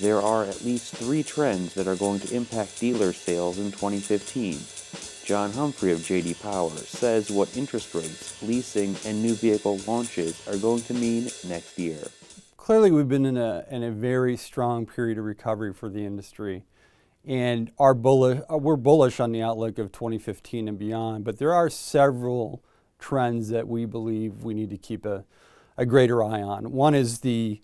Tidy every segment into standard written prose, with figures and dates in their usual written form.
there are at least 3 trends that are going to impact dealer sales in 2015. John Humphrey of J.D. Power says what interest rates, leasing, and new vehicle launches are going to mean next year. Clearly, we've been in a very strong period of recovery for the industry, and we're bullish on the outlook of 2015 and beyond, but there are several trends that we believe we need to keep a greater eye on. One is the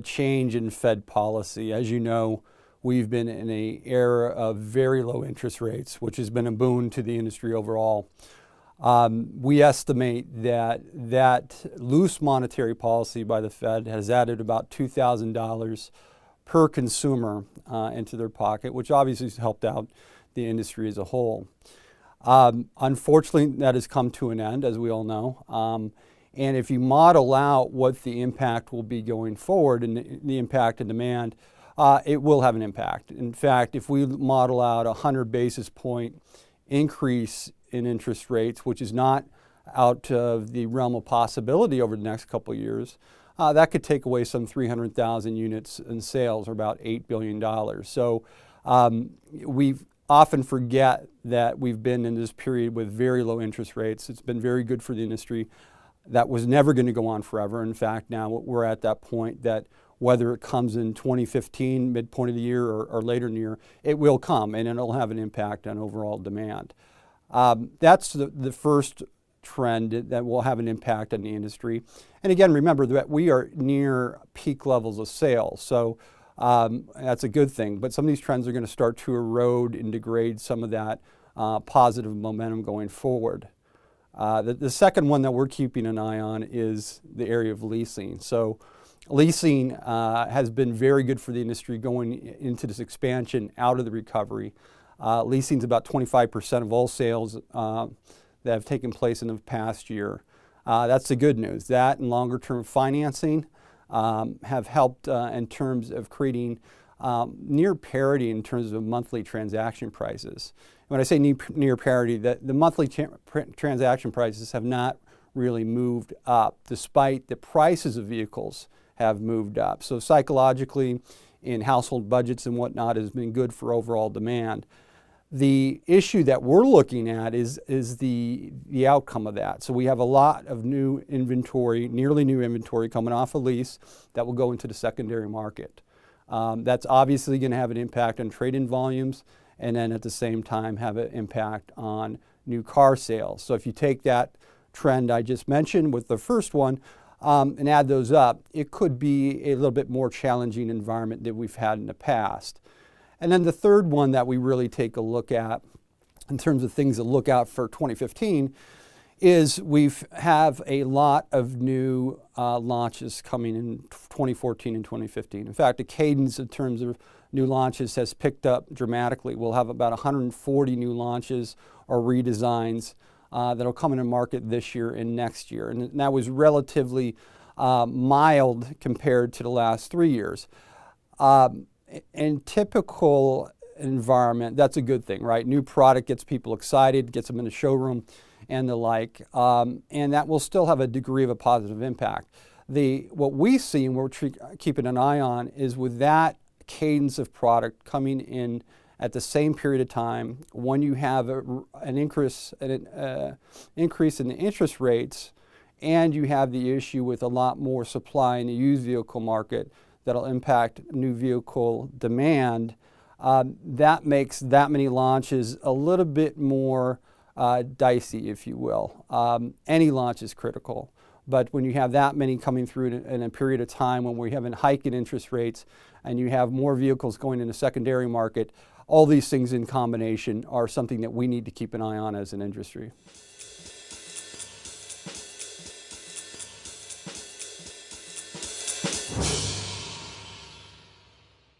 change in Fed policy. As you know, we've been in an era of very low interest rates, which has been a boon to the industry overall. We estimate that loose monetary policy by the Fed has added about $2,000 per consumer into their pocket, which obviously has helped out the industry as a whole. Unfortunately, that has come to an end, as we all know. And if you model out what the impact will be going forward and the impact in demand, it will have an impact. In fact, if we model out a 100 basis point increase in interest rates, which is not out of the realm of possibility over the next couple of years, that could take away some 300,000 units in sales, or about $8 billion. So we often forget that we've been in this period with very low interest rates. It's been very good for the industry. That was never going to go on forever. In fact, now we're at that point that whether it comes in 2015, midpoint of the year, or later in the year, it will come, and it'll have an impact on overall demand. That's the first trend that will have an impact on the industry. And again, remember that we are near peak levels of sales, so that's a good thing. But some of these trends are going to start to erode and degrade some of that positive momentum going forward. The second one that we're keeping an eye on is the area of leasing. So leasing has been very good for the industry going into this expansion out of the recovery. Leasing is about 25% of all sales that have taken place in the past year. That's the good news. That and longer term financing have helped in terms of creating near parity in terms of monthly transaction prices. When I say near parity, the monthly transaction prices have not really moved up, despite the prices of vehicles have moved up. So psychologically, in household budgets and whatnot, has been good for overall demand. The issue that we're looking at is the outcome of that. So we have a lot of new inventory, nearly new inventory coming off a lease that will go into the secondary market. That's obviously going to have an impact on trade-in volumes, and then at the same time have an impact on new car sales. So if you take that trend I just mentioned with the first one and add those up, it could be a little bit more challenging environment than we've had in the past. And then the third one that we really take a look at in terms of things to look out for 2015 is we have a lot of new launches coming in 2014 and 2015. In fact, the cadence in terms of new launches has picked up dramatically. We'll have about 140 new launches or redesigns that'll come into market this year and next year. And that was relatively mild compared to the last 3 years. In typical environment, that's a good thing, right? New product gets people excited, gets them in the showroom and the like, and that will still have a degree of a positive impact. What we see and we're keeping an eye on is with that cadence of product coming in at the same period of time, when you have an increase in the interest rates, and you have the issue with a lot more supply in the used vehicle market that'll impact new vehicle demand, that makes that many launches a little bit more dicey, if you will. Any launch is critical, but when you have that many coming through in a period of time when we have a hike in interest rates and you have more vehicles going in the secondary market, all these things in combination are something that we need to keep an eye on as an industry.